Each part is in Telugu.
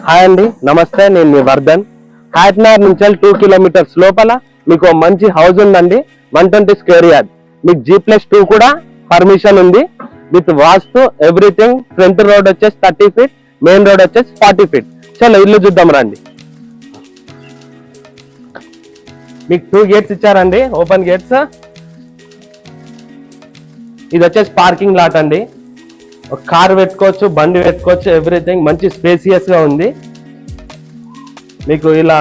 హాయ్ అండి, నమస్తే. నేను మీ వర్ధన్. కాకినాడ నుంచి 2 కిలోమీటర్స్ లోపల మీకు మంచి హౌస్ ఉందండి. 120 స్క్వేర్ యార్డ్. మీకు G+2 కూడా పర్మిషన్ ఉంది. With vastu everything. Front road వచ్చేసి 30 ఫీట్, మెయిన్ రోడ్ వచ్చేసి 40 ఫీట్. చలో ఇల్లు చూద్దాం రండి. మీకు 2 గేట్స్ ఇచ్చారండి, ఓపెన్ గేట్స్. ఇది వచ్చేసి పార్కింగ్ లాట్ అండి. ఒక కార్ పెట్టుకోవచ్చు, బండి పెట్టుకోవచ్చు, ఎవ్రీథింగ్. మంచి స్పేసియస్ గా ఉంది. మీకు ఇలా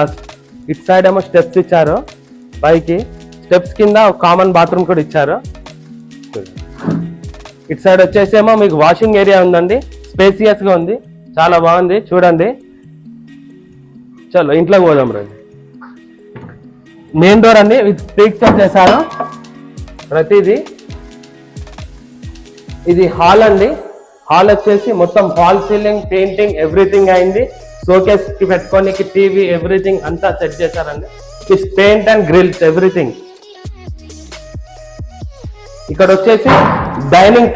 ఇటు సైడ్ ఏమో స్టెప్స్ ఇచ్చారు పైకి. స్టెప్స్ కింద ఒక కామన్ బాత్రూమ్ కూడా ఇచ్చారు. ఇటు సైడ్ వచ్చేసేమో మీకు వాషింగ్ ఏరియా ఉందండి. స్పేసియస్ గా ఉంది, చాలా బాగుంది. చూడండి, చలో ఇంట్లోకి పోదాం రండి. మెయిన్ డోర్ అండి, విత్ స్పీక్స్ చేశారు ప్రతిదీ. ఇది హాల్ అండి. హాల్ వచ్చేసి మొత్తం ఫాల్ సీలింగ్, పెయింటింగ్, ఎవ్రీథింగ్ అయింది. షోకేస్ కి పెట్టుకోనికి టీవీ, ఎవ్రీథింగ్ అంతా సెట్ చేశారండి. With paint and grills, everything. ఇక్కడ వచ్చేసి డైనింగ్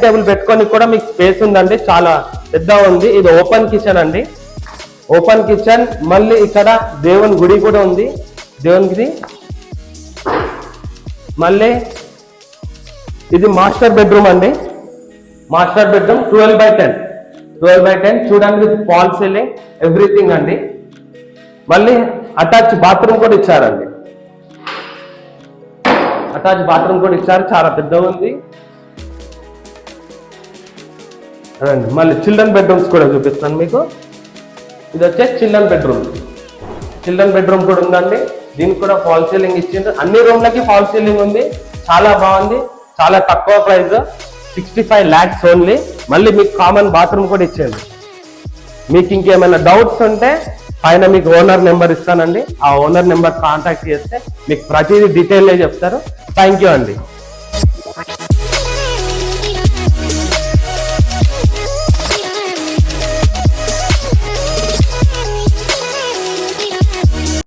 టేబుల్ పెట్టుకోనికి కూడా మీకు స్పేస్ ఉందండి, చాలా పెద్ద ఉంది. ఇది ఓపెన్ కిచెన్ అండి, ఓపెన్ కిచెన్. మళ్ళీ ఇక్కడ దేవుని గుడి కూడా ఉంది, దేవునికి. మళ్ళీ ఇది మాస్టర్ బెడ్రూమ్ అండి. మాస్టర్ బెడ్రూమ్ 12x10 చూడండి, విత్ ఫాల్ సీలింగ్, ఎవ్రీథింగ్ అండి. మళ్ళీ అటాచ్ బాత్రూమ్ కూడా ఇచ్చారండి. అటాచ్ బాత్రూమ్ కూడా ఇచ్చారు, చాలా పెద్దగా ఉంది. మళ్ళీ చిల్డ్రన్ బెడ్రూమ్స్ కూడా చూపిస్తాను మీకు. ఇది వచ్చేసి చిల్డ్రన్ బెడ్రూమ్ కూడా ఉందండి. దీనికి కూడా ఫాల్ సీలింగ్ ఇచ్చిండ్రు. అన్ని రూమ్లకి ఫాల్ సీలింగ్ ఉంది, చాలా బాగుంది. చాలా తక్కువ ప్రైస్, 65 lakhs ఓన్లీ. మళ్ళీ మీకు కామన్ బాత్రూమ్ కూడా ఇచ్చేది. మీకు ఇంకేమైనా డౌట్స్ ఉంటే పైన మీకు ఓనర్ నెంబర్ ఇస్తానండి. ఆ ఓనర్ నెంబర్ కాంటాక్ట్ చేస్తే మీకు ప్రతిదీ డీటెయిల్ చెప్తారు. థ్యాంక్ యూ అండి.